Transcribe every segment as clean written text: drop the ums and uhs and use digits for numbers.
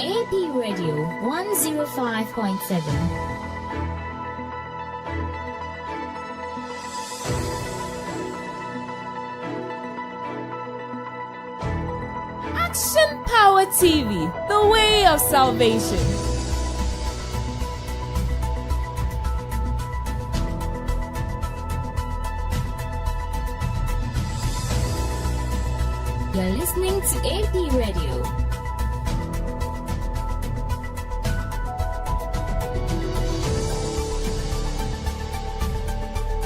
AP Radio 105.7. Action Power TV, the way of salvation. You're listening to AP Radio.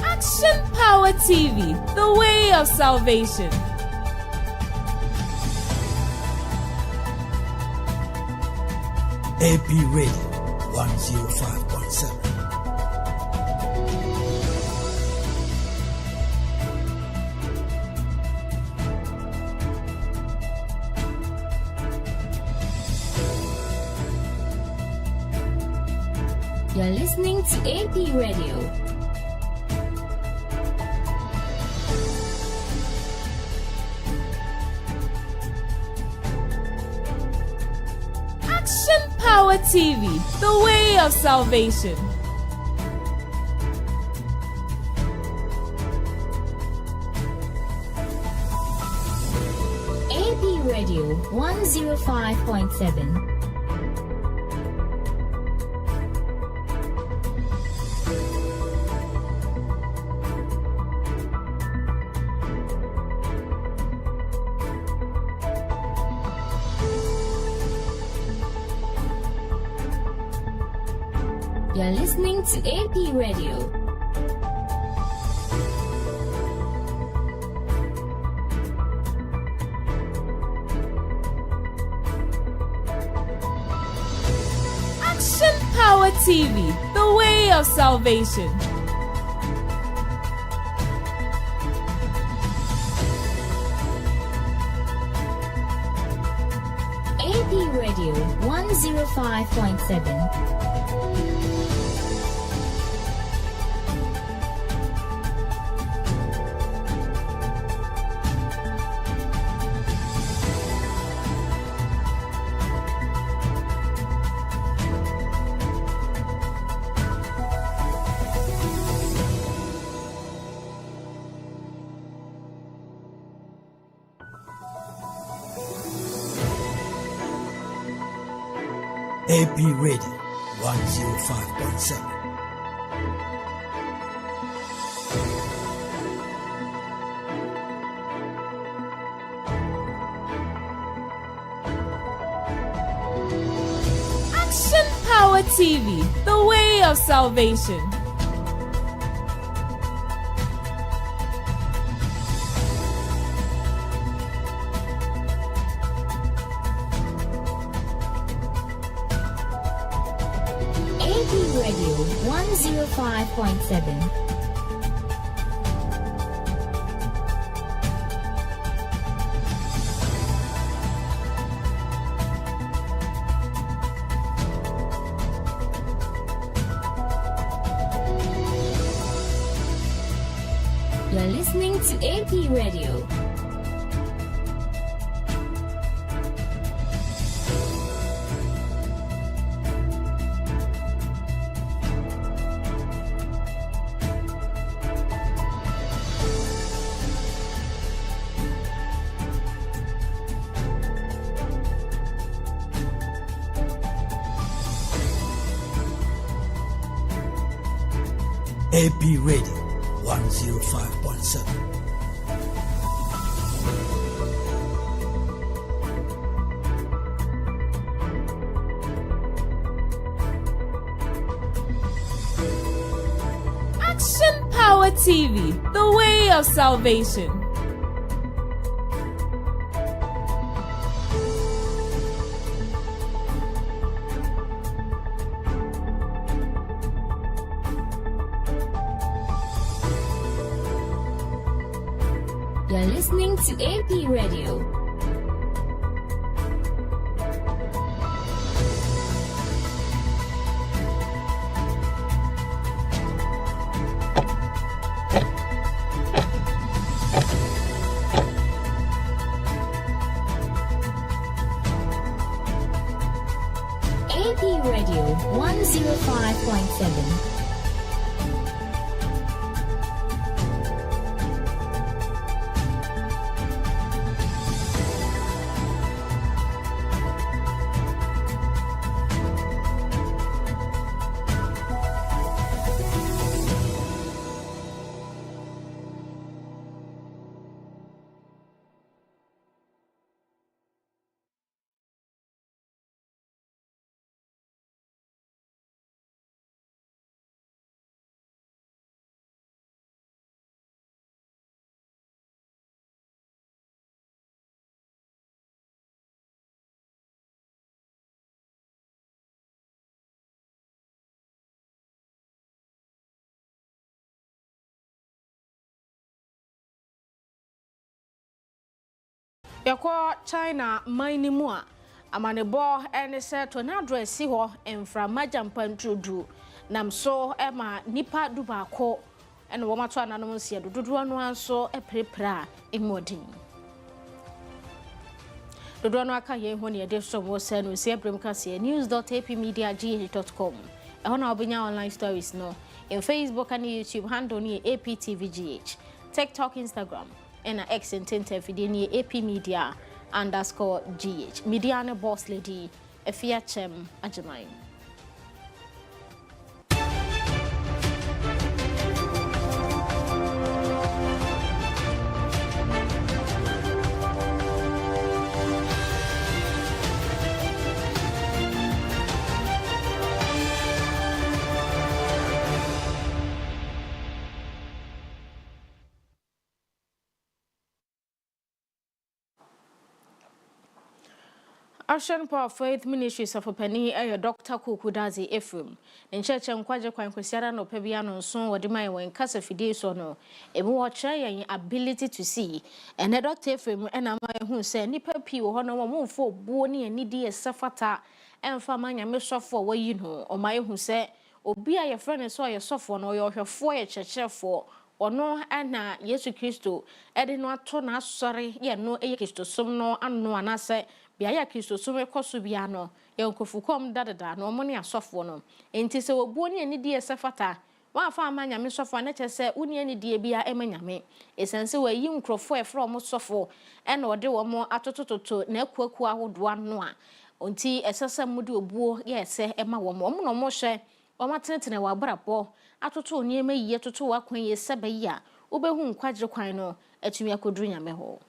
Action Power TV, the way of salvation. AP Radio 105.7. You're listening to AP Radio. Action Power TV, the way of salvation. AP Radio 105.7. You're listening to AP Radio. Action Power TV, the way of salvation. AP Radio 105.7. AP Radio 105.7. Action Power TV, the way of salvation. AP Radio 105.7. You're listening to AP Radio. AP Radio 105.7. Action Power TV, the way of salvation. You're listening to AP Radio. AP Radio 105.7. Yako China mine mu a amanebo ene se tornado esi ho emfra majampantrudu nam so ema nipa dubako ene wo mato ananom nsia dododo anu anso eprepra emodin dododo anu aka ye ho ne yede so mo se no se ebrem ka se news.apmediagh.com e na obenya online stories no in Facebook and YouTube handle ni APTVGH TikTok Instagram and X and Tentafidi AP Media _GH. Mediana boss lady, Afia Kyem, Agyemang. Action Power Faith Ministries of Penny Dr. Kukudazi Ephraim. In church and Kwaja Kwankwesiara no Pebiano son or Demai when Casa Fides or no. A more trying ability to see. And a Dr. Ephraim and I who say Nipper P or Honor Moon for Boni and needy a Safata and Famania Miss for where you know, or my who say, or be your friend and saw your soft one or your foyer church for. Or no, Anna, Yesu Christo, Edino Tona, sorry, ye no a Christo, some no, and no, and I say, Biaya Christo, so a cosubiano, Yonko Fucom dada, no money a soft one. Ain't it so bony any dear Safata? One farmer, Miss of Nature said, Uni any dear Bia Emanyame, a sense where you crofo from Mosofo, and or do more atototo, Nequaqua would one noa. Until a sassa mudu boo, yes, say Emma woman no more share. O matentene wa brabo atoto nie me ye toto wa kwan ye sebe ya obehu nkwaje kwan no atumi akoduru nyame ho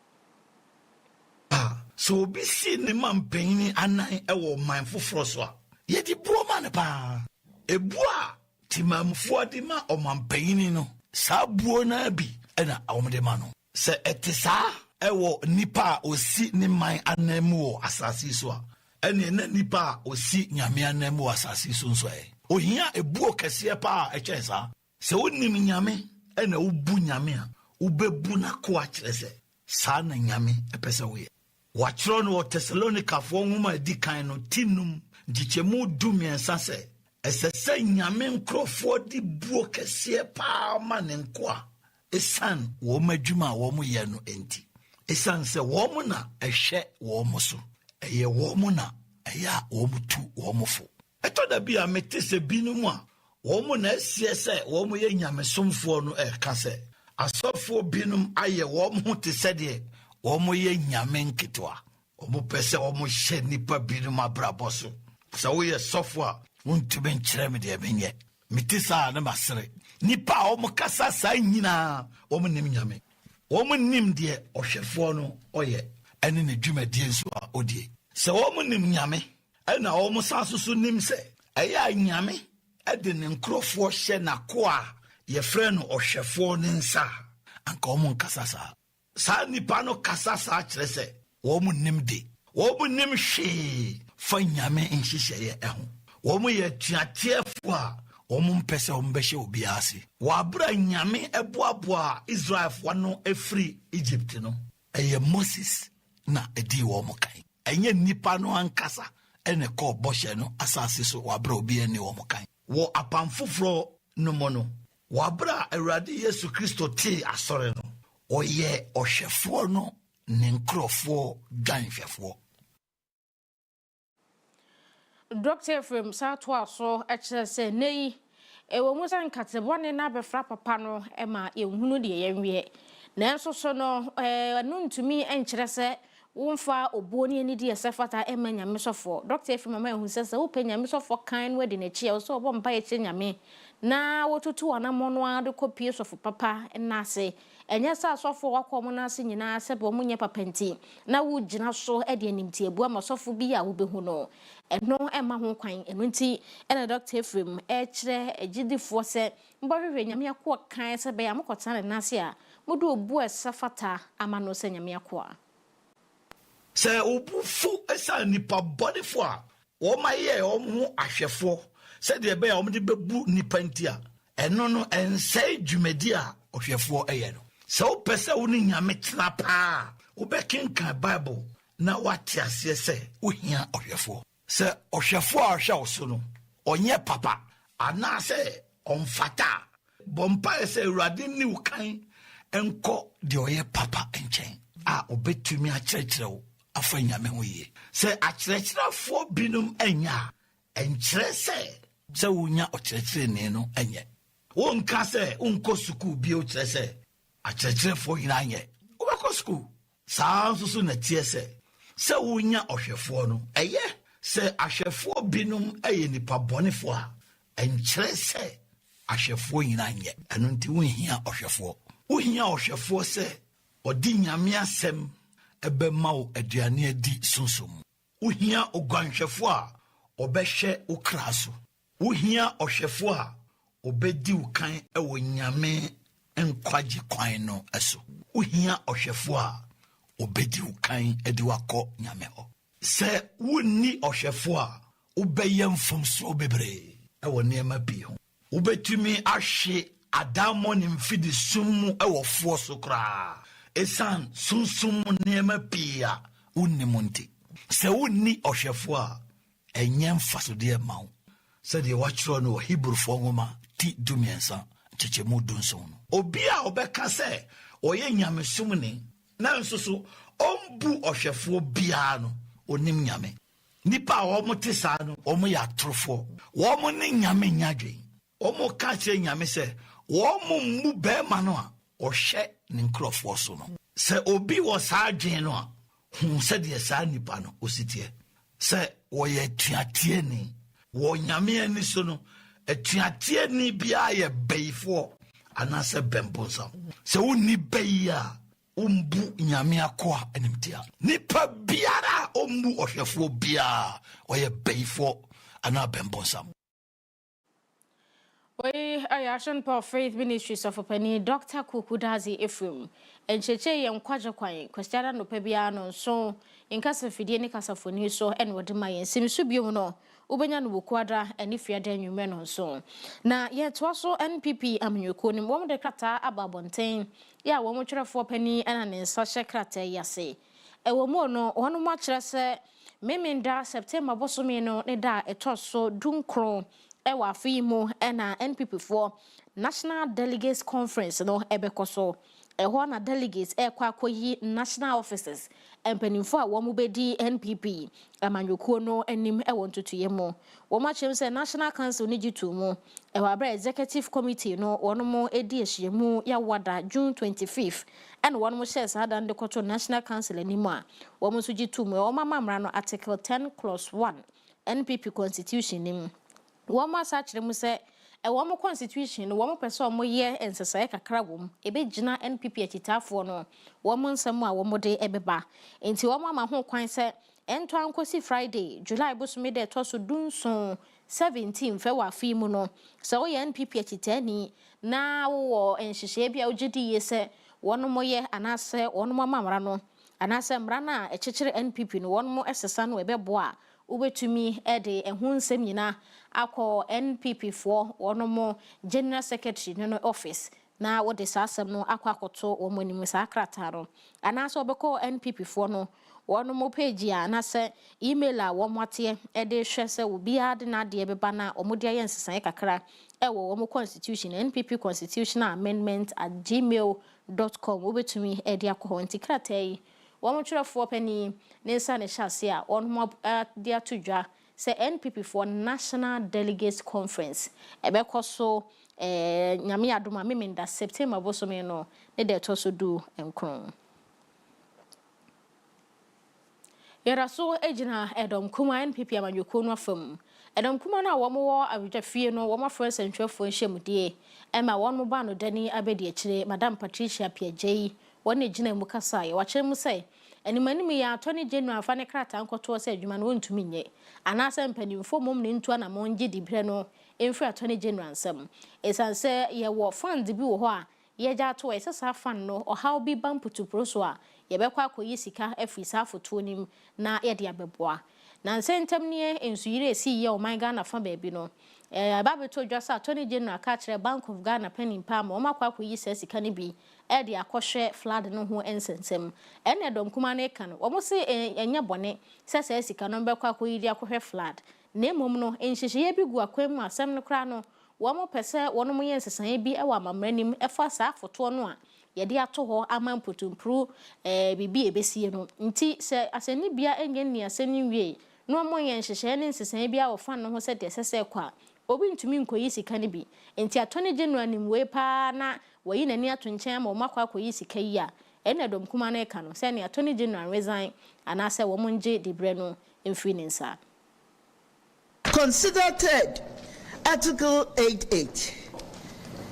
so bi si ne mampeni anan ewo man foforo so a ye di bro man pa ebu a timamfo de ma o mampeni no sa buo na bi na awomde ma no se etisa ewo nipa osi ne man anan mu asasi so a ene na nipa osi nyame anan mu asasi so nso ohia ebuo kese pa a echesa se wonim nyame ena ubu nyame a ubebu na ko a kyerese sa na nyame epese wo ye wachro no Thessalonica fo nwoma di kan no tinum dichemu dumiensa se esese nyame nkrofo di buo kese pa ma ne nko a esan wo madwuma wo mo ye no enti esan se wo mo na ehwe wo mo so eye wo mo na eya wo mo tu wo mo fo eto da bia metese binum a wo mo na esie se wo mo ye nyamesomfo no ka se asofo binum aye wo mo te se de wo mo ye nyame nketwa wo mo pese wo mo hye nipa binum abraboso se wo ye sofo a wontume nkyere me de benye metisa na masere nipa wo mo kasa sa nyina wo mo nim nyame wo mo nim de ohwefo no oye ene ne dwumadie nso a odie se wo mo nim nyame ena wo mo sasoso nim se eya nyame ede ne nkrofo hye na ko a ye frɛ no ohwefo ne nsa anka wo mo nkasa sa nipa no kasa sa kyerɛ sɛ wo mo nim de wo mo nim hwe fa nyame nhyehyɛ ɛho wo mo ye tuatiefo a wo mo mpɛsɛ wo mbɛhyɛ obi ase wa bra nyame eboaboa Israelfo no efri Egypt no eye Moses na edi wo mo kan enye nipa no ankasa ene ko bɔhyɛ no asase so wa bra obi ene wo mo kan wo apamfoforo no mo no wa bra Awurade Yesu Kristo ti asɔre no oye ohwefo no ne nkrofo dwanhwefo Dr. Ephraim Satwa so say nay. Ewo musa nkatebone na befra papa no ema ehunu de yenwie. Nanso so no no ntumi enkyere se wonfa obuoni ani de esefata ema nyame sofo. Dr. Ephraim ma ehun se wo pe nyame sofo kan we de na chi e so obo mpa ye chi nyame. Na wotutu anamo no ade kopie sofo papa na ase. Enye sa sofo wakom na ase nyina se bo munye papa nti. Na wo gina so e de animti ebu ama sofo bi ya wo behu no. Eno ema ho kwan eno nti ena Dr. Ephraim kire agidifo se mbahwehwe nyame akọ kan se be ya mokota na ase a modu obu esafata ama no se nyame akọ a se obufu esa nipa bodifo a wo maye o mu ahwefo se de be ya o de bebu nipa nti a eno no ensai dwumadi a ohwefo eye no se o pese wo ni nyame tena pa wo be kenkan Bible na wate ase se wo hia ohwefo se ohwefo a hwa so no onye papa ana se onfata bompa se urade ni ukan enko de oye papa enchen a obetumi a kyerɛkyerɛ afa nyame ho yie se akyerɛkyerɛfo binum enya enkyerɛ se wonya ɔkyerɛkyerɛ ne no enye wonka se unko suku bi o kyerɛ se akyerɛkyerɛfo yina nye wobɛkɔ suku saa nso na tie se wonya ɔhwɛfo no eye se ahwɛfo binum eye nipa bɔnefo a enkyerɛ se ahwɛfo yina nye ɛno nti wohia ɔhwɛfo wohia ɔhwɛfo se odi nyame asɛm ebema wo aduane adi sunsom wohia ogwanhwɛfo a obɛhwɛ wo kra so wohia ɔhwɛfo a obedi wo kan ɛwɔ nyame enkwagye kwan no ɛso wohia ɔhwɛfo a obedi wo kan adi wakɔ nyame hɔ sɛ wonni ɔhwɛfo a wobɛyɛ mfomso bebree ɛwɔ nneɛma bi ho wobɛtumi ahwe adamɔ ne mfidi sum mu ɛwɔ foɔ so koraa esan sunsum nneɛma pii a wonni mu nti sɛ wonni ɔhwɛfo a ɛnyɛ mfasodeɛ ma wo sɛdeɛ wakyerɛ no wɔ Hebrewfoɔ nwoma ti dumiɛnsa nkyɛkyɛmu dunson no obi a ɔbɛka sɛ ɔyɛ nyamesom ne na nso so ɔmbu ɔhwɛfoɔ biara no onim nyame nipa a wɔn te saa no wɔn yɛ atorofoɔ wɔn ne nyame nyadwen wɔn ka kyerɛ nyame sɛ wɔn mmu bɛrima no a ɔhwɛ ne nkurɔfoɔ so no sɛ obi wɔ saa adwen no a hu sɛdeɛ saa nipa no ositeɛ sɛ wɔyɛ tuateɛni wɔ nyame ani so no atuateɛni biara yɛ bɛyifoɔ anaasɛ bɛmponsam sɛ wonni bɛyi a umbu nyame akwa enimtia nipa biara ombu ohwefo biara oye beifo ana bembonsam we ayashan pa faith ministries of opani Dr. Kukudazi Ephraim encheche ye nkwaje kwan kwestiara no pa bia no so inkasa fidie ne kasafoni so en wode ma yen simsu biom no ubenya no bokuada ani fiada nwume no so na ye to so NPP amnyoko ni mo de krata ababonten ya wo mo twerefo pani ana ne nsa hye krata yase ewo mo no ono mo kyerɛ sɛ memenda September bosome no ne da etoso dunkron ewa afimu ena NPP for National Delegates Conference no ebekoso ehɔ na delegates ekwa akoyi national offices empanimfo a wɔn bedi NPP amanyɔkuo no anim ɛwɔ ntutuye mu wɔn akyerɛ sɛ National Council ne gitu mu ɛwɔ abere executive committee no wɔn mo edi ehyiamu ya wada June 25th ɛna wɔn mo hyɛ saa dan de kɔtɔ National Council anim a wɔn nso gitu mu wɔn amamra no article 10+1 NPP constitution nim wɔn mo asa akyerɛ mu sɛ ɛwɔ mo constitution no wɔn mo pɛsɛ wɔn yɛ nsesae kakra wɔm ebegyina NPP atitafo no wɔn mo nsɛm a wɔn de ɛbɛba enti wɔn ama ho kwan sɛ ɛnto ankosi Friday July bosome de to so dunson 17 fɛ wɔ afi mu no sɛ wɔyɛ NPP atitani na wɔ nhyehyɛ bi a wogedi yɛ sɛ wɔn mo yɛ anasɛ wɔn mo amamra no anasɛ mmara na ɛkyekyere NPP no wɔn mo ɛsesa no ɛbɛboa ubetumi ede ehun nsɛm nyina akɔ NPP for wɔn mo general secretary no office na wode saa asɛm no akɔ akɔto wɔn anim saa krata no anaasɛ obɛkɔ NPP for no wɔn mo page a na sɛ email a wɔn ateɛ ede hwɛ sɛ obi ade na ade beba na wɔn de ayɛ nsesan kakra ɛwɔ wɔn constitution NPP constitutional amendment @gmail.com ubetumi ede akɔ nti krata yi wɔn twerɛfoɔ pani ne nsa ne hyase a wɔn mo de atodwa say NPP for National Delegates Conference ebekọ so nyame adoma memenda September bosome no ne de to so do enkron. Yara so ejina edom kuma NPP amanyoko no afam. Edom kuma na wo mo awjafie no wo mafra sentwefo nhyemude ema won mo ba no dani abedi akire Madam Patricia Piagyei won ejina mu kasa ye wakyere mu sai animanim ya Attorney General fa ne krata nkoto se adwuma no ntumi nye anase mpanimfo mom ne ntu ana monje dibre no emfri Attorney General nsam esanse ye wo fund bi wo ho a ye ja to esesa fan no ohaw bi bamputu proso a ye bekwa akoyi sika afri sa foto nim na ye de abeboa na nsentem ne ensuyire esi ye o man Ghana fa baabi no ababeto dwasa Attorney General ka kire Bank of Ghana penin pa ma o makwa akoyi sika ne bi e de akohwe flood no ho ensensem ene dom kuma na eka no wo mo se enye bone sesa sika no bekwa akoyi de akohwe flood na emom no enhyehye bi gu akwam asem no kra no wo mo pese wono mo yensesan bi e wa mamranim efa sa foto no a ye de ato ho amamputumpru bibi ebesie no nti se aseni bia enye ni aseni wie no mo yenhyehye ne nsesan bia wo fan no ho se de sese kwa obi ntumi nkoyi sika ne bi enti Attorney General nim we pa na wayi nani ato nchen ma makwa akoyi sika yi a ene dom kuma na eka no se ne Attorney General resign anase wo monje dibre no emfiri ninsa. Consider third, Article 88.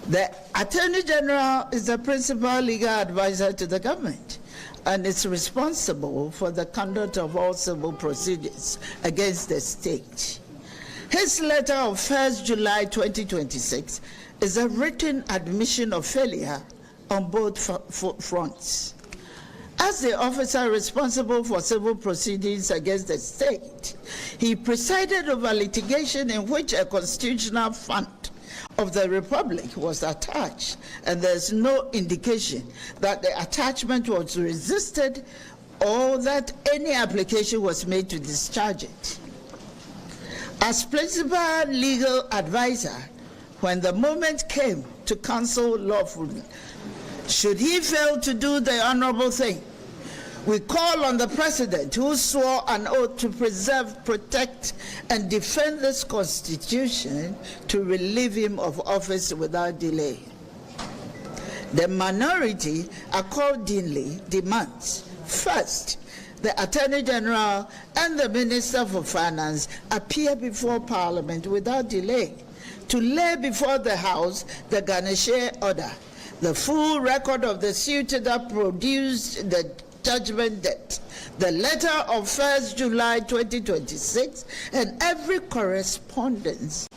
The Attorney General is the principal legal advisor to the government and is responsible for the conduct of all civil proceedings against the state. His letter of 1st July 2026 is a written admission of failure on both fronts. As the officer responsible for civil proceedings against the state, he presided over litigation in which a constitutional fund of the Republic was attached, and there's no indication that the attachment was resisted or that any application was made to discharge it. As principal legal advisor, when the moment came to counsel lawfully, should he fail to do the honorable thing, we call on the President, who swore an oath to preserve, protect, and defend this Constitution, to relieve him of office without delay. The minority accordingly demands, first, the Attorney General and the Minister for Finance appear before Parliament without delay to lay before the House the garniture order, the full record of the suit that produced the judgment debt, the letter of 1st July 2026, and every correspondence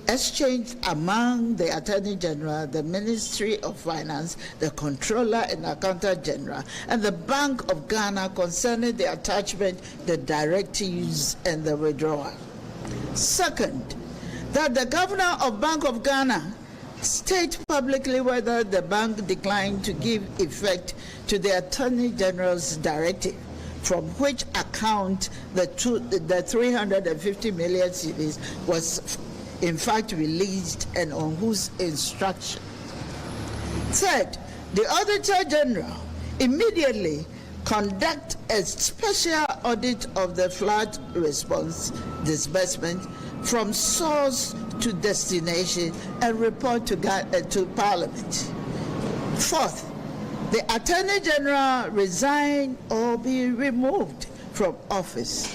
exchanged among the Attorney General, the Ministry of Finance, the Controller and Accountant General, and the Bank of Ghana concerning the attachment, the direct use, and the withdrawal. Second, that the Governor of Bank of Ghana state publicly whether the bank declined to give effect to the Attorney General's directive, from which account the 350 million cedis was in fact released and on whose instruction. Third, the Auditor General immediately conduct a special audit of the flood response disbursement from source to destination and report to Parliament. Fourth, the Attorney General resign or be removed from office.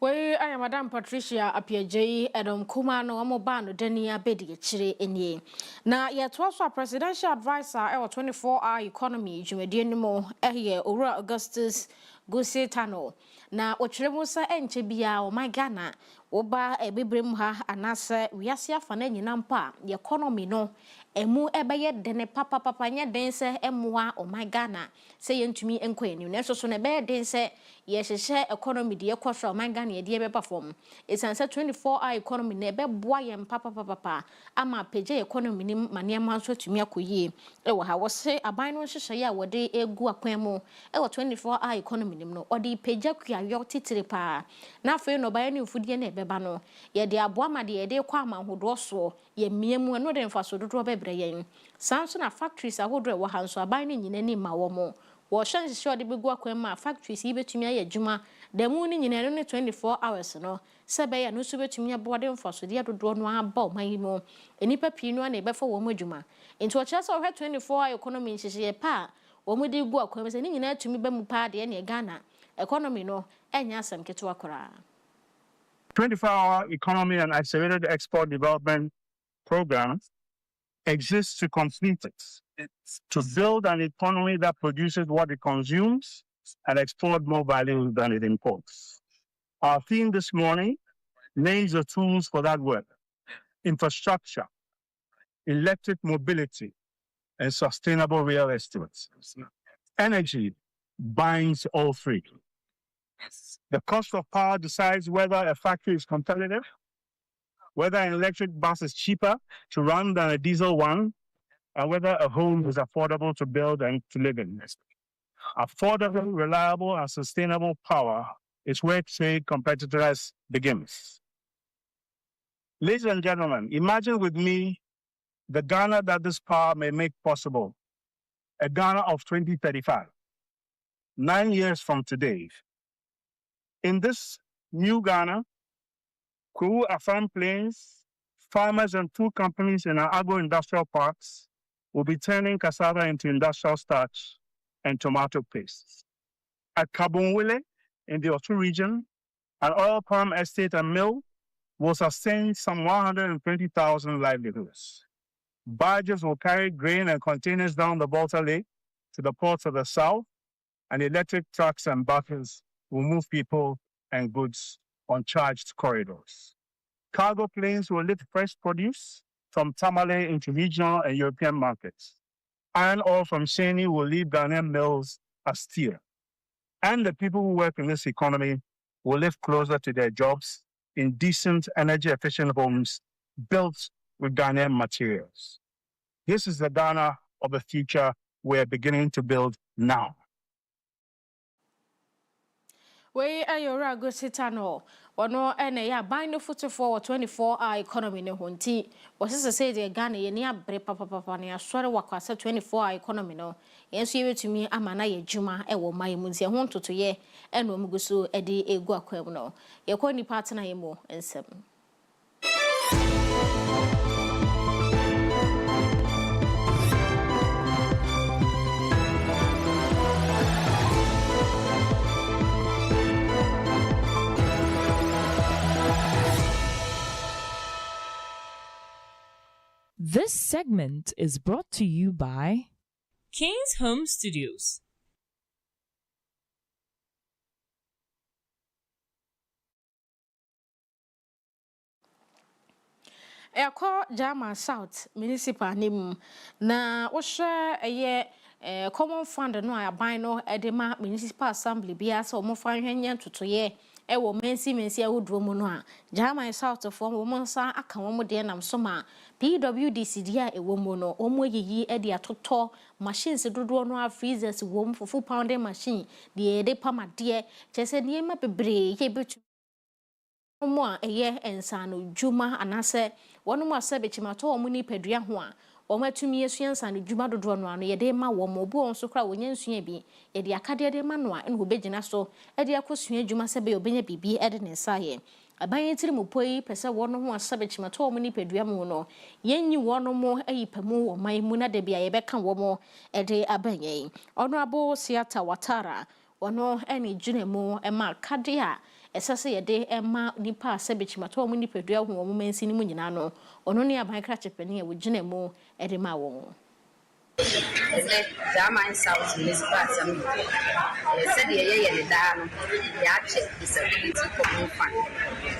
We I am Madam Patricia Piagyei edom kuma no amobano deni abedi chire enie na yetwaso presidential advisor e 24-hour economy dwumadi animo ehye Owura Augustus Gusitano na ochiremu sa enche bia o my Ghana oba ebebrem ha anase wiase afa na nyina mpa economy no emu ebeye dene papa nya dense emwa o my Ghana se yentumi enkoyeni na so na be dense ye hyehyɛ economy de ekɔhwɛ o my Ghana ye de perform esanse 24-hour economy na ebe boa ye papa ama page economy ni maneema so tumi akoyie e wo ha wo se aban no hyehyɛ ye a wode egu akwan mu e wo 24-hour economy nim no ode page akuayo titire pa na afei no baye ne mfudie na ebeba no ye de aboa ma de ye de kwa amanhodo so ye miemu no de mfaso dodo bebre yen sanso na factories ahodo e wo ha nso aban ne nyina ni ma wo mo wo hye hye de begu akwama factories yi betumi aye adwuma da mu ni nyina no 24 hours no se be ya no so betumi abode mfasode adodo no aba oman mu enipa pii no na ebefa wo mu adwuma enti wo kyerɛ sɛ wo 24 hour economy hye pa wo mu de gu akwama se ni nyina atumi ba mu pa de na Ghana economy no enya asem ketewa kora 24-hour economy and accelerated export development programs exists to complete it, to build an economy that produces what it consumes and export more value than it imports. Our theme this morning lays the tools for that work: infrastructure, electric mobility, and sustainable real estate. Energy binds all three. The cost of power decides whether a factory is competitive, whether an electric bus is cheaper to run than a diesel one, and whether a home is affordable to build and to live in. Affordable, reliable, and sustainable power is where trade competitiveness begins. Ladies and gentlemen, imagine with me the Ghana that this power may make possible, a Ghana of 2035, 9 years from today. In this new Ghana, Kuru Afam Plains, farmers and food companies in our agro-industrial parks will be turning cassava into industrial starch and tomato paste. At Kabonwile, in the Otu region, an oil palm estate and mill will sustain some 120,000 livelihoods. Barges will carry grain and containers down the Volta Lake to the ports of the south, and electric trucks and buses will move people and goods on charged corridors. Cargo planes will lift fresh produce from Tamale into regional and European markets. Iron ore from Shani will leave Ghanaian mills as steel. And the people who work in this economy will live closer to their jobs in decent, energy-efficient homes built with Ghanaian materials. This is the Ghana of the future we're beginning to build now. We ayora go sitano ono ene ya buy no foot for 24-hour economy ne honti wo se say de Ghana ye ni abre papa ne asore wakwasa 24-hour economy no yenso ye betumi amana ye dwuma e wo mai mu ntia ho ntoto ye eno muguso e de egu akwam no ye ko ni partner ye mo ensem. This segment is brought to you by King's Home Studios. Eko Jama South Municipal nim na wo hwe eye common fund no aban no edema municipal assembly bia so mo fa hwenye totoye e wo mensi awodro mu no a Jama South for wo monsa aka wo mo de nam so ma PWDC dia e wo mu no wo mo yiyi e de atoto machines dodo no a freezers wo mo fufu pounding machine de de pama de chese ne ma bebre ye betu mo a eye ensa no dwuma anase wono mo asabe chimato wo mo ni padua ho a o matumi esuansa no dwuma dodo no ano ye de ma wo mo bu on so kra wo nyansua bi ye de akade de ma no a eno begina so e de akosua dwuma sebe obenya bibi e de ne saye aban tiri mo poi pese wono ho asabe chimato wo mo ni padua mo no yenyi wono mo ayipamu wo man mu na de bia ye beka wo mo e de abanye ono abo siata watara wono eni dwunemu e ma kade a esase yede ema nipa asebechimato omu nipadua hu omu mansi ni mu nyina no ono ne aban kra chepeni e wogina ede ma won Agyemang South Municipal Assembly. Said the year down, the check disability common fund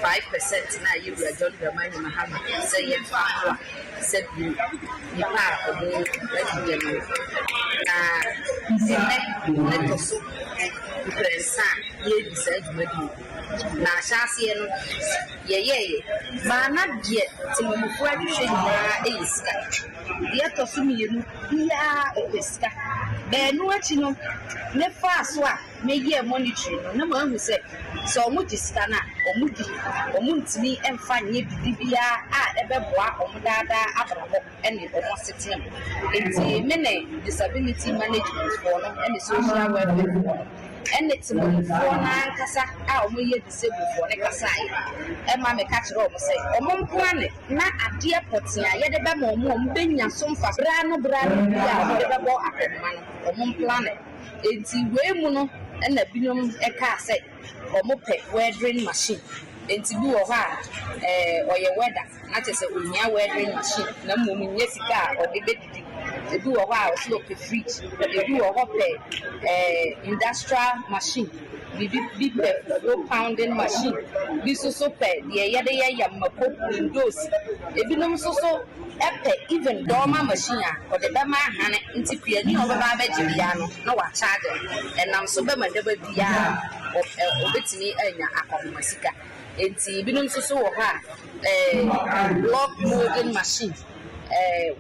5% now you are John Dramani Mahama say yet said you part of the let us ye decide maybe na chasien ye ba na die timofo ahwehwe nyina eyiska ye to so mienu bia opeska no achino ne fast wa me ye monitoring no na ma hu se so omudi skana omuntini emfa nye bibia a ebeboa omudada abrabo ene omosetem enti me disability management for no and social welfare and it's for na nkasa a omoye disabled for ne kasa e ma me ka kire omo say omo plan na ade potia ye de be ma omo benya so mfa bra no bia de be bo akoma no omo plan enti we mu no na binom e ka say omo pe welding machine enti bi wo ha oye weather na tese onya welding machine na mo mu nye sika o de bedidi ebi wo ha o slow pe fridge ebi wo ho pe industrial machine bi pe low pounding machine bi so pe de ye de ye yamako windows ebi nom so epe even dorma machine a o de be ma hane nti pia ni o ba ba jibia no na wa charge enam so be ma de ba bia o betini anya akoma sika enti binom so wo ha block molding machine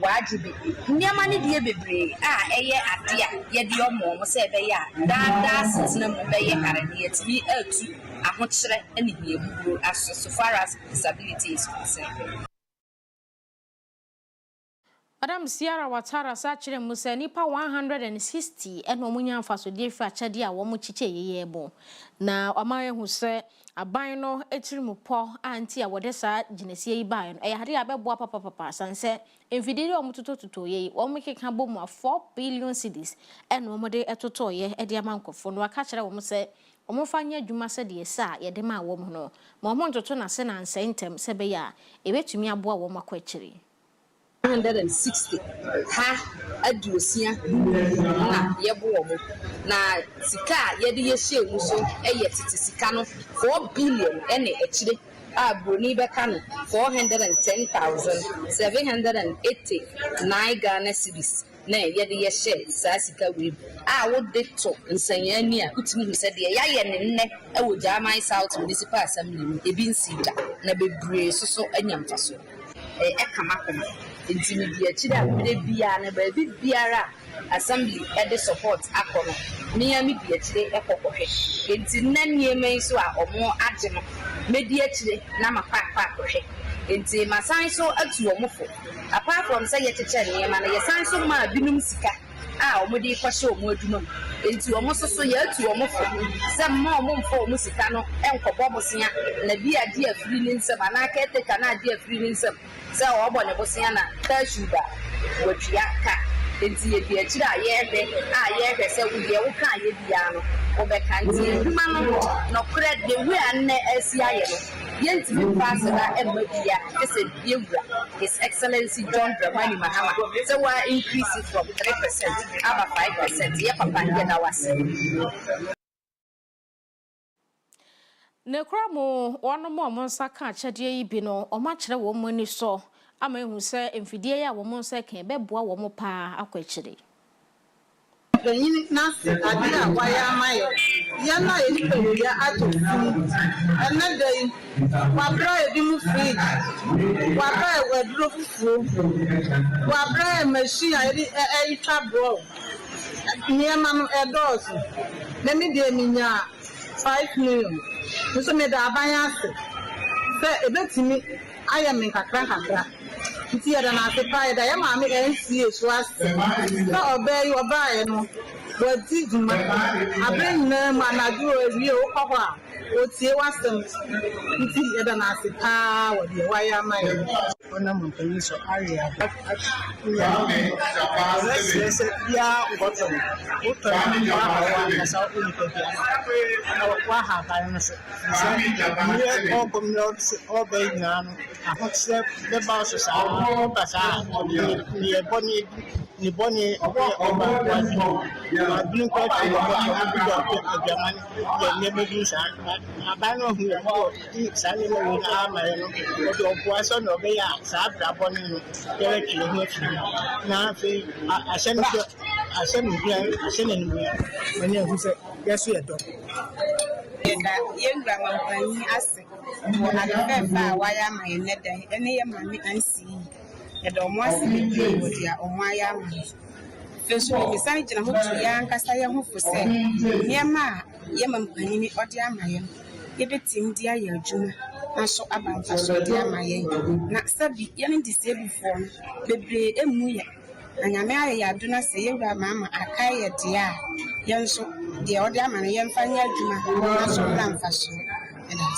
wajibi nyama ni die bebre a eye ade a ye de omo mo se be ya da sitna mo be ye karade ati atu ahokire ene hie buburo so far as disability is concerned. Madam Sierra Watara sachire musa nipa 160 eno munya mfaso die fa chade a wo mu chiche yeyebo na amaye hu se aban no etirimu po anti a wode sa ginesie yi ban no hade abeboa papa sanse emfidiri omutototo ye wo mekeka bomu 4 billion cedis eno mo de etoto ye e de amankofo no aka kire wo mu se omofanya adwuma se de sa ye de ma wo mu no ma omo ntoto na se na nsentem se be ya ebetumi aboa wo makwa kire 160 ha aduosia na yebo wo na sika ye de ye hye mu so eye tete sika no 4 billion ene ekire a broni be ka no 410,789 Ghana cedis na ye de ye hye sa sika we a wo de to nsanya ni a utimi hu se de ya ye ne nne e wo Agyemang South Municipal Assembly ebi nsida na bebre so anyamfaso ekamakoma intimi bia chida bere bia na ba biara assembly e de support akono miami bia chide ekokohwe enti nanieme so a omo agye no medi achire na mapapa kohwe enti masan so atu omofo apart from say yecheche niema na yesan so ma binum sika a omo de kwahye omo aduma enti omo so ye atu omofo se ma omo mfo omo sika no enkobo bosia na bia de afiri ni nsem ana ka eteka na de afiri ni nsem se obo ne bosia na ta shuga watria ka enti ye bia chira ye se wo de wo kan ye bia no wo be kan ti aduma no kred de we anne asi aye no yenti mi pass na emabia ese biewura His Excellency John Dramani Mahama so we increase it from 3% about 5% ye papa ye na wase ne kramo wono mo monsa ka chede yi bi no o ma kire wo mo ni so ama ehu se emfidie ya wo monsa kan beboa wo mo pa akwakire Benin Nancy Adia Wayamayo Yana Elipeya ato fun another wabra ebimu free wabra wedro fufu wabra machine e twa niema no edos na me de minya 5 million so me da abanya se ebetimi Agyemang kakra nti ya na asepa da ya ma me NCA so ase na obey obaye no wati duma abin na manaju ewie okwa a otie wasem nti ya da na asepa wodi Agyemang ona mo pani so area let's ya bottom bottom wa sa uni ko ya wa ha ba na se ni o community obey na no ahotse be ba so sa basa ni boni oba wazi abin ko ti mo ko Agyemang ye ne be sa abano hu ti sa ni mo na ma no o do so no be ya sa bra boni no ye ki hu ti na fe asem ni mani hu se yesu ye do yengra mampani ase na de fa Agyemang ne da ene ye mami ansi e do mo ase bi wodi a omo Agyemang First, we decided to hold to young Castaya who for say, Yama, Yamam Panini or Diamayan. Give it him, dear Juma, and so about us, dear Mayan. Not Sabi, young disabled form, baby, and Muya. And Yamaya do not say, Mamma, I kaya dear. Young so, the other man, young Fanya Juma, and so long fashion. And I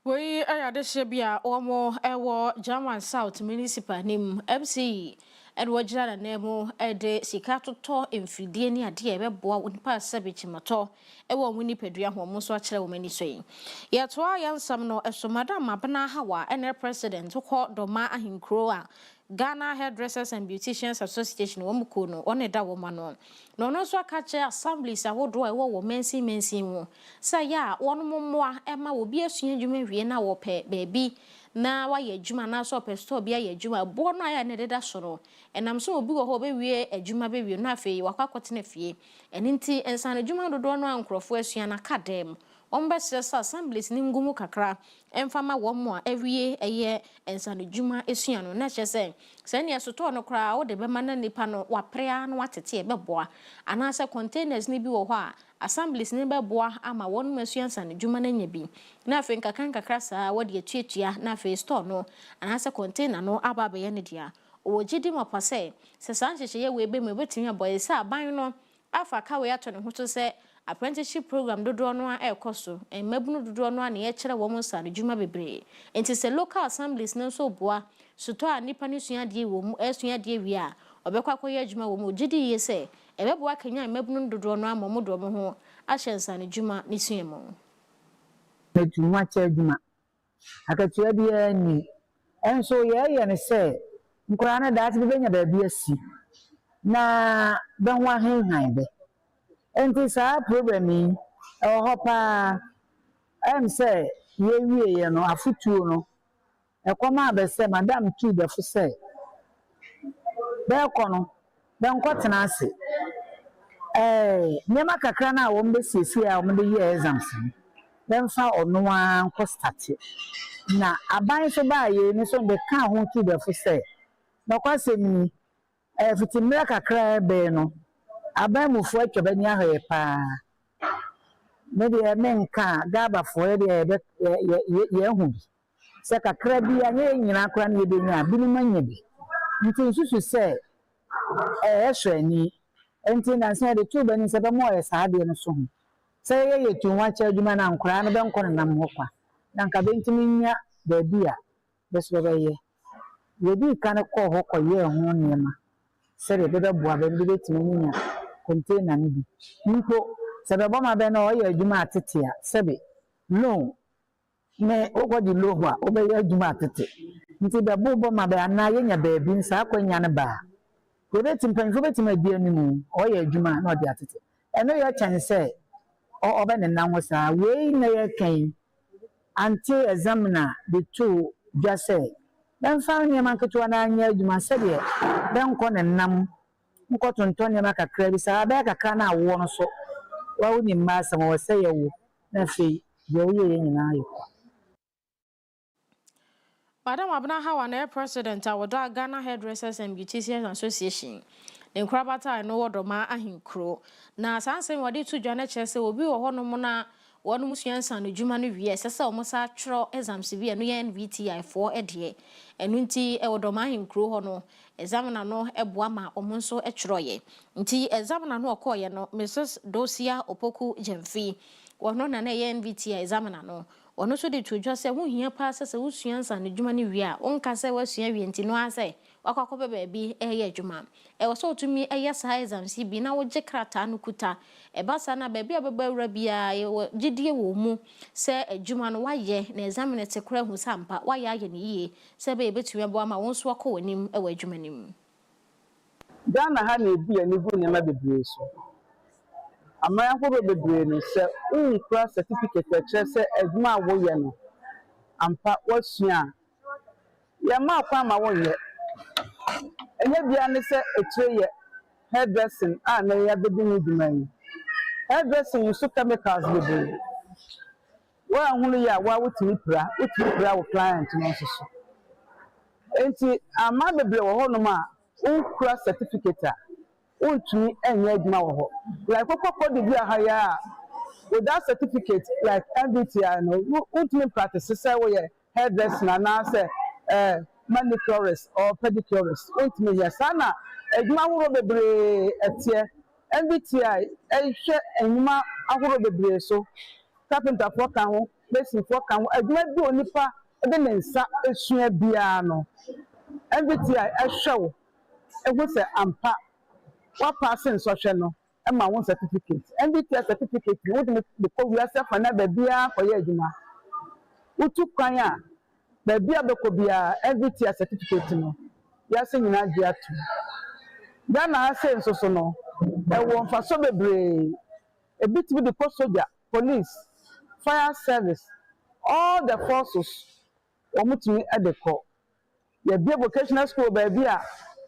We are the Shebia Omo Ewo German South Municipal Nim MC Edward Jana Nemo Ede Sikato to Infidiania dear Beboa Winpa Sabichimato Ewo Winnipedria Homoso Chile many saying. Yet why young some no as so Madame Mabana Hawa and her president to call Doma Ahin Croa Ghana Hairdressers and Beauticians Association Womukuno on a da woman. No so catch assemblies I would do a war mensi mo. Say ya one more Emma will be a senior you may na wo pe baby. Na why ye juma na so pe store be a juma born I needed a soro. And I'm so big a hobby we a juma baby na fe waka fie. And inti and san juma do no ancrofues yana cadem. Ombesses assemblies ningumu kakra. And fama one more every year and san juma esiano na say. Send ya soto no crowd the bemana nipano wa prayer no what a beboa. And answer containers ni bi wo hɔ assemblies ni beboa ama won masuan san juma na nya bi. Na fe nkakan kakra saa wo de atuatua na fe store no and answer container no aba be ye ne dia. O gidi mopase se san hyehyeye we be me betimi aboye sa ban no afa ka we ato ne ho to se apprenticeship program dodo no a ekoso en mabunu dodo no a ne ye kire wo mo san juma bebre. Enti se local assemblies no so boa soto a nipa ni sua de wo mu esua de wi a obekwa koye adwuma wo mu gidi ye se ebeboa kanya mabunu dodo no amomo do mo ho ahyensa ne dwuma ne sua mo adwuma cha adwuma akatua bia ni enso ye ne se nkura na daati be nya ba bia si na ben wa hen be enti sa program yi e ho pa em se ye wie no afutuo no ekoma be se madam tu be fu se be kono ben kwatena ase nyema kakra na wo mbe siesie a wo mbe ye exams ben fa ono an ko start na aban so ba ye ni so be ka ho tu be fu se na kwasemi fitimira kakra be no aban mu fu atwa ni ahoye pa me de menka gaba fo ye hu se kakra bi anye nyina akra na ebe nya bi ni manya bi nti susu se ehwani enti na se de tu be ni se be mo ye sa de no so hu se ye tu wa cha adwuma na nkra na be nko na nam ho kwa na nka be ntimi nya ba bi a be so be ye bi kan ko ho ko ye ho nema se de be boa be bi betimi nya container ni bi nko se be bo ma be na o ye adwuma atete a se be no me ogodi lo ho a o be ye adwuma atete nti be bo ma be ana ye nya ba bi nsa akwanya ne ba ko betim panfo betim adua ni mu o ye adwuma na o de atete eno ye chan se o be ne nan wo sa we na ye kan anti examiner the two just say ben fa ni man keto na anya adwuma se de ben ko ne nam nko tonton ne makakra bi sa be kakra na awo no so wa woni ma sa wo se ye wo na fe ye wo ye nyina ayo. Madam Abna Hawa na president awodo Ghana Hairdressers and Beauticians Association. Nkrabata no wodoma ahinkro. Na sanse wode to dwane chese obi wo hono mo na wonu musuansa no dwuma no wie sese o mo sa tro exams bi no ye NVTI 4 ede. Enu nti wodoma ahinkro ho no examiner no eboa ma o mo nso etroye. Nti examiner no okoye no Mrs. Dosia Opoku Jemfi. Wono na ye NVTI examiner no ono so de tujwa se wo hia pa se usuansa ne dwuma ne wie a onka se wasua wie nti no ase wakwakobe baabi eye dwuma e wo so otumi eye sa exams bi na wo je krata no kuta e basa na baabi ababa wura bia gidie wo mu se adwuma no waye na exam ne tekora hu sampa waye aye ne yie se be betumi bo ama won so akọ wanim e wa adwuma nim Ghana ha na ebi ani gu ne ma bebre so amaya ko bebre no se unkra certificate e kire se adwuma wo ye no ampa wasua ya ma kwa ma wo ye enye bia ne se ekire ye hairdressing na ya bebi ni dwuma hairdressing so chemicals bebre wa hunu ya wa wutimi pra wo client no so enti ama bebre wo ho no ma unkura certificate untumi enye adwuma wo ho like kokoko de bi ahaya without certificate like MBTI no untumi practice say we hairdresser na say manicurist or pedicurist untumi ya sana adwuma ahoro bebre etie MBTI ehwe enwuma ahoro bebre so carpenter for kan ho mason for kan ho adwuma bi onipa de ne nsa esua bia no MBTI ehwe wo say ampa what passing social no e ma won certificate MBTI certificate wo de ko wi ase fa na ba bia ko ye adwuma utu kwan a ba bia be ko bia MBTI certificate no ya se nyina dia tu da na ase nsoso no e wo mfa so bebre e bit with the post soldier police fire service all the forces omutumi e de ko ye bia vocational school ba bia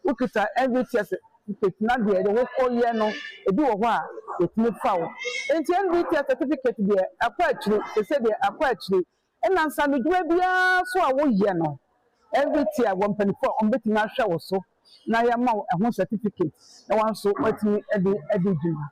ukita MBTI certificate na de wo ko ye no e bi wo ho a etimi fawo enti MBTI certificate de akwa achiri se de akwa achiri ena nsa me dwuma bia so a wo ye no MBTI wo mpanifo ombetimi ahwe wo so na ya ma ho certificate na wan so watimi edi dwuma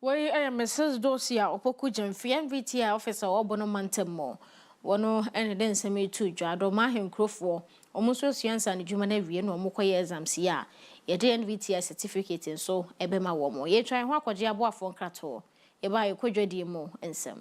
we Mrs. Dosia opoku Jemfi MBTI officer obono mantemo wono ene den seme tu dwado ma henkrofo omuso siansa ne dwuma na wie no omokoye exams ya ye de MBTI certificate so ebema wo mo ye twan ho akwaje aboafo nkrato e ba ye kwadwadi mu ensem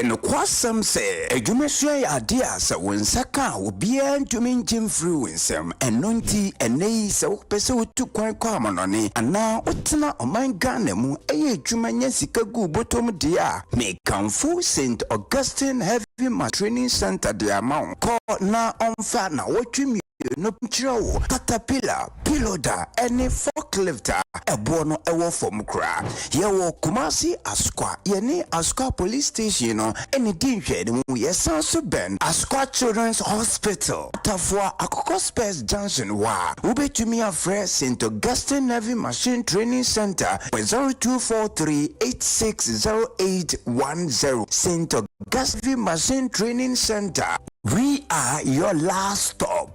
no kwasam se adwumasua ya ade a se wonsaka obia ntumi ngim free wonsam enonti enei se wopese wotu kwan kwa amanone ana otena oman Ghana mu adwuma nya sika gu botom de a mekanfo St. Augustine Heavy Training Center de amount ko na onfa na wotwemi no chiro caterpillar piloda any forklifter ebo no ewo fom kra ye wo Kumasi Askwa ye ni Askwa police station no eni dinhwe mu yesan so ben Askwa Children's Hospital tafwa Akoko Space Junction wa ubetumi afre St. Augustine Heavy Machine Training Center 0243860810 St. Augustine Machine Training Center. We are your last stop.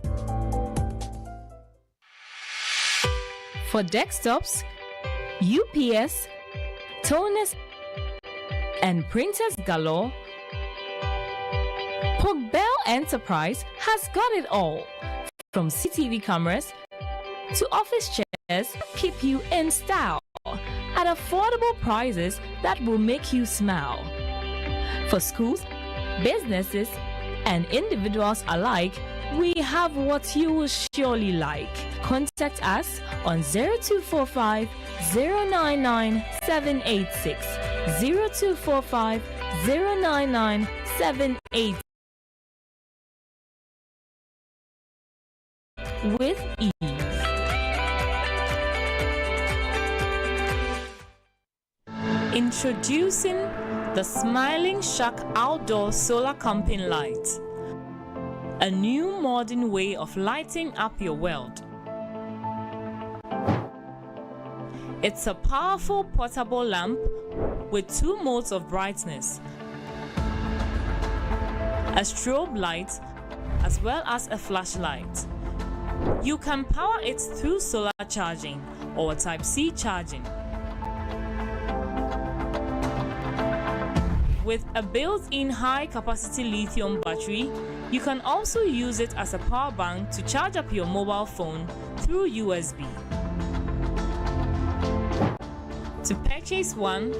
For desktops, UPS, toners, and printers galore, Pogbell Enterprise has got it all. From CCTV cameras to office chairs, keep you in style at affordable prices that will make you smile. For schools, businesses, and individuals alike, we have what you will surely like. Contact us on 0245 099 786 0245 099 786 with ease. Introducing the Smiling Shack Outdoor Solar Camping Light. A new modern way of lighting up your world. It's a powerful portable lamp with 2 modes of brightness, a strobe light as well as a flashlight. You can power it through solar charging or Type-C charging. With a built-in high-capacity lithium battery, you can also use it as a power bank to charge up your mobile phone through USB. To purchase one,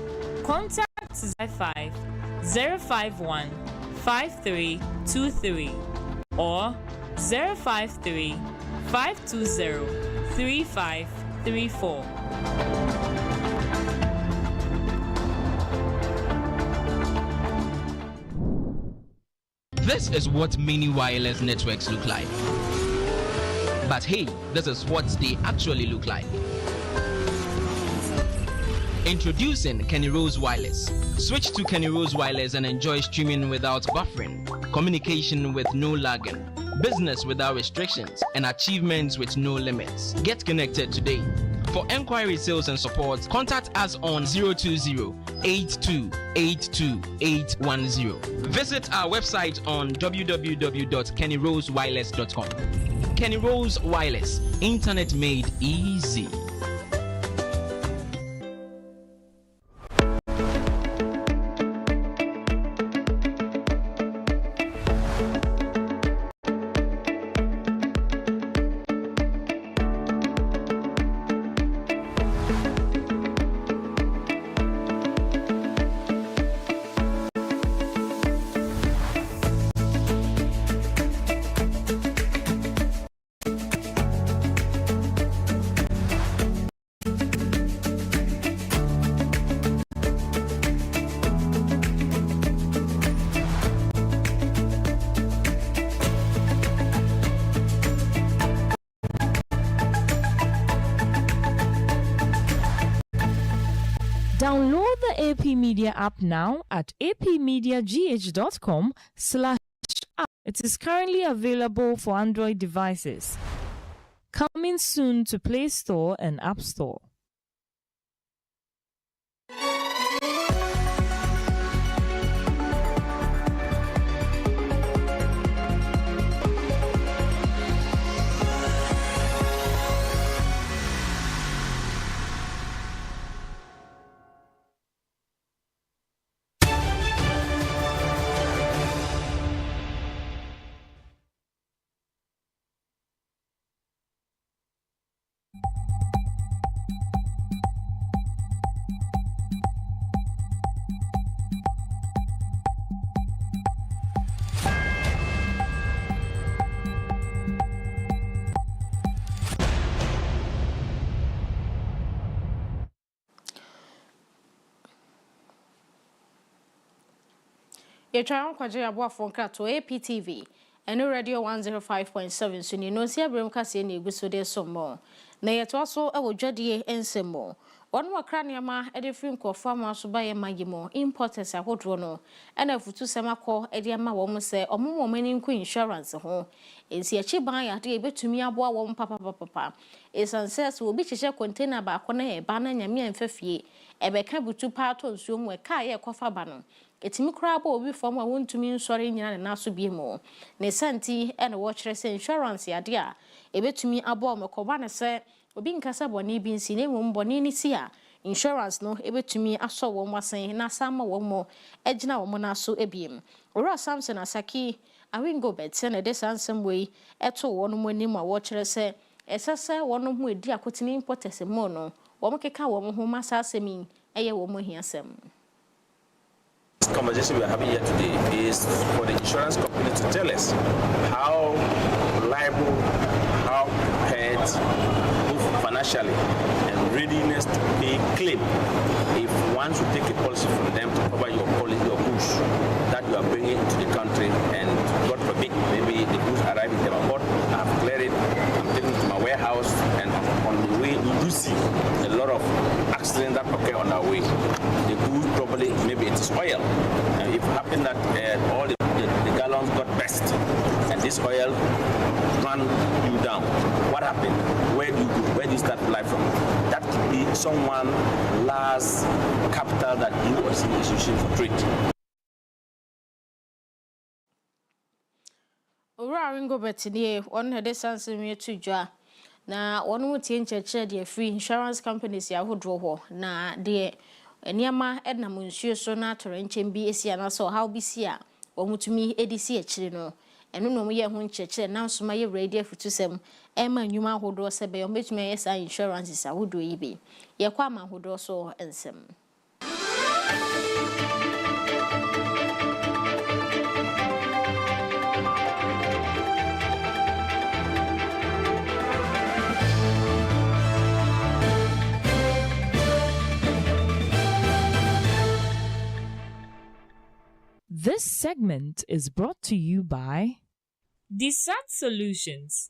contact 05 051 5323 or 053 520 3534. This is what many wireless networks look like. But hey, this is what they actually look like. Introducing Kenny Rose Wireless. Switch to Kenny Rose Wireless and enjoy streaming without buffering, communication with no lagging, business without restrictions, and achievements with no limits. Get connected today. For enquiry, sales, and support, contact us on 020-8282-810. Visit our website on www.kennyrosewireless.com. Kenny Rose Wireless, internet made easy. Download the AP Media app now at apmediagh.com/app. It is currently available for Android devices. Coming soon to Play Store and App Store. Yetwa kwaje aboafo nkrato APTV eno radio 105.7 so ni no sia brem kase na eguso de somo na yeto so awodwade ensemo wonu wakra niama ede free nkofo ama so ba ye magimo importers ahodro no ena futu semakọ ede ama wo mo se omomo mani nku insurance ho ensi echi ban ya de ebetumi aboa wo papa esanses wo bi chehye container ba ko na e ba na nyame amfafie ebeka butu pa to nsuo mu e ka ye kofa ba no etimi kura ba obi fom a wontumi nsori nyina na so bi mu ne santi ene wo kire se insurance ya de a ebetumi aboa mekoba ne se obi nkasa boni bi nsi ne mu boni ni si a insurance no ebetumi aso wo mwasen na sama wo mo egina wo mo na so ebiem ora Samson Asaki awingo betse na de sansem wei eto wo no monim a wo kire se esese wo no hu edi akotini importers mo no wo mo keka wo mo hu masa asemi eye wo mo hiasem. This conversation we are having here today is for the insurance company to tell us how reliable, how prepared, both financially and readiness to pay claim if one should take a policy from them to cover your policy, your goods that you are bringing into the country, and God forbid, maybe the goods arrive in the airport, I've cleared it, I'm taking it to my warehouse, and on the way we do see a lot of accidents that occur on our way. The goods probably, maybe it is oil. And if it happened that all the gallons got burst and this oil ran you down, what happened? Where do you go? Where do you start life from? That could be someone last capital that you or she is using for trade. Ora ringo betini on hede sanse mi tujwa na wonu mutie ncheche de free insurance companies ya hodro ho na de eniama edna munsuo so na atore nchem bi esia na so how bi sia omutumi edisi echire no eno no ye ho ncheche na nsoma ye radio futusem ema nyuma hodro se be ometumi ye sa insurance sa hodro yi bi ye kwa ma hodro so ensem. This segment is brought to you by Desat Solutions.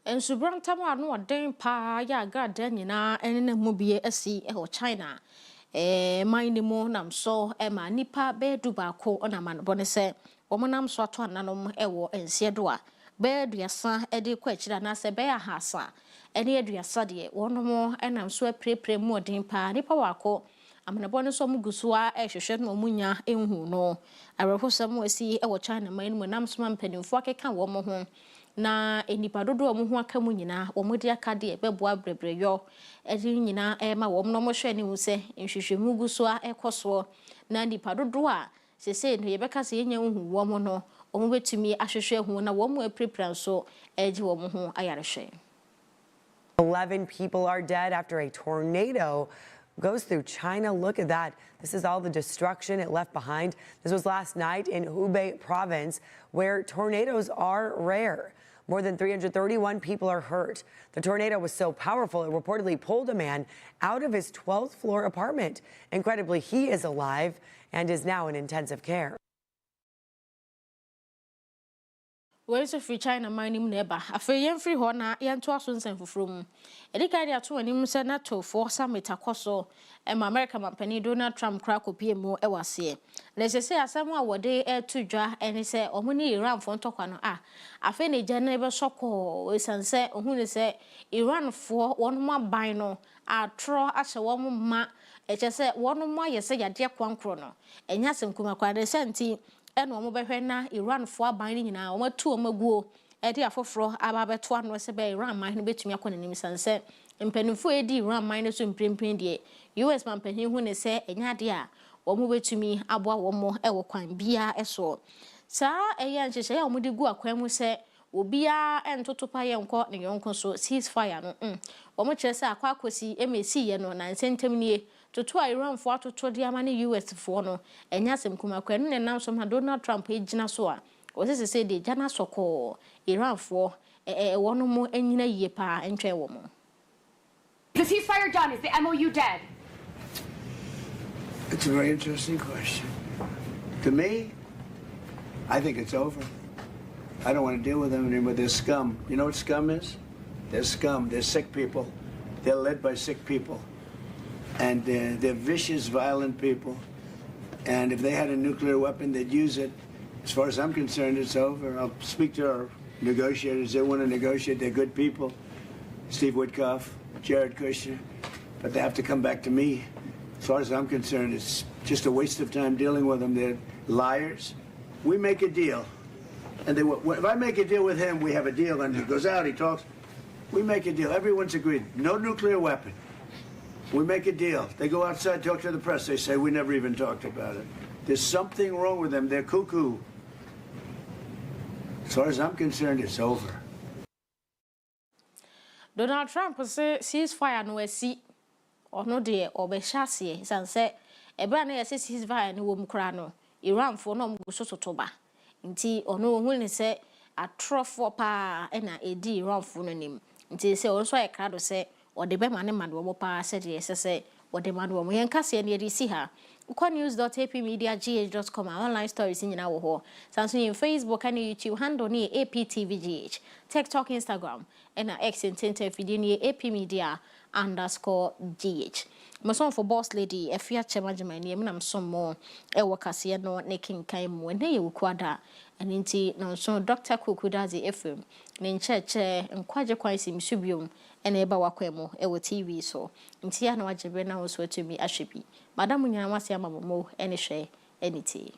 En subran tamo anu oden pa ya garden nyina ene na mu bie asi e ho China man ni mo nam so ma nipa be du ba ko ona man bone se nam so ato ananom ewo ensie do a be aduasa de kwa chira na se be ahasa ene aduasa de wonom enam so aprepre mu odin pa nipa wako amanabone so muguso a ehwehwe no munya enhu no arehosam asi ewo China man mu nam so mpanimfo akeka wo mo ho na enipa dodo mo ho aka mu nyina wo modi aka de beboa brebreyo edi nyina ma wo no mo hwe ni hu se nhwehwemu guso a ekoso na nipa dodo a sese no yebeka se yenya hu wo mo no wo betumi ahwehwe hu na wo mo aprepran so eji wo mo ho ayarehwe. 11 people are dead after a tornado goes through China. Look at that. This is all the destruction it left behind. This was last night in Hubei province, where tornadoes are rare. More than 331 people are hurt. The tornado was so powerful, it reportedly pulled a man out of his 12th floor apartment. Incredibly, he is alive and is now in intensive care. Where is free China mining neighbor? Afia free hona yan to aso nsem fufrum. Edika dia to anim se na to for summit akoso America mampani Donald Trump kra kopie mu ewase. Na se asem a wode to dwa ene se omuni Iran fo ntokwa no afia ne gya na be soko esanse ohunu se Iran fo wonma ban no atro ahye wo ma eche se wonma yese yade kwankro no enya sem kuma kwa de senti eno omo behwe na Iran fo aban ni nyina omo tu omaguo edi afoforo aba beto ano se be Iran man no betumi akọ nanim sanse mpanimfo edi Iran man no so mprempren de US man panyin hu ne se enya de a omo betumi aboa womo ewo kwan bia eso sa eya nhyehyɛ ya omo de gu akwan mu se obia entotopa ye nko ne yonko so ceasefire no omo kyerɛ se akwa akosi emesi ye no na nsentem nie toto a Iran fo atoto de ama ne US fo no enya sem kuma kwa ne nam so ma Donald Trump ejina so a o se de jana soko Iran fo wono mo enyina yie pa entwe wo mo. The ceasefire done, is the MOU dead? It's a very interesting question. To me, I think it's over. I don't want to deal with them anymore. They're scum. You know what scum is? They're scum. They're sick people. They're led by sick people. And they're vicious, violent people. And if they had a nuclear weapon, they'd use it. As far as I'm concerned, it's over. I'll speak to our negotiators. They want to negotiate. They're good people. Steve Witkoff, Jared Kushner. But they have to come back to me. As far as I'm concerned, it's just a waste of time dealing with them. They're liars. We make a deal. And if I make a deal with him, we have a deal. And he goes out, he talks. We make a deal. Everyone's agreed. No nuclear weapon. We make a deal. They go outside, talk to the press. They say, we never even talked about it. There's something wrong with them. They're cuckoo. As far as I'm concerned, it's over. Donald Trump say ceasefire no esi. Ono de obehyasie sanse ebra na yesi ceasefire no wom kra no Iran fo no mguso totoba. Nti ono hu ne se atrofo pa na edi Iran fo no nim. Nti se onso e kra do se ode be mane mado pa se de se ode mado mo yen kase ne de si ha news.apmediagh.com online stories nyina wo ho sanso in Facebook and YouTube handle ni APTVGH TikTok Instagram and X intente video ni APmedia_GH Mason for boss lady Afia Agyemang ni nam som mo e wakase no ne kinkan mu ne ye wukwada aninti na so Dr. Kukudazi FM ne ncheche nkwaje kwansi msubiom ene eba wakwemo e wo TV so nti ya na wagebe na wo so atumi ahwebi madam nyana wase amammo ene hwe eniti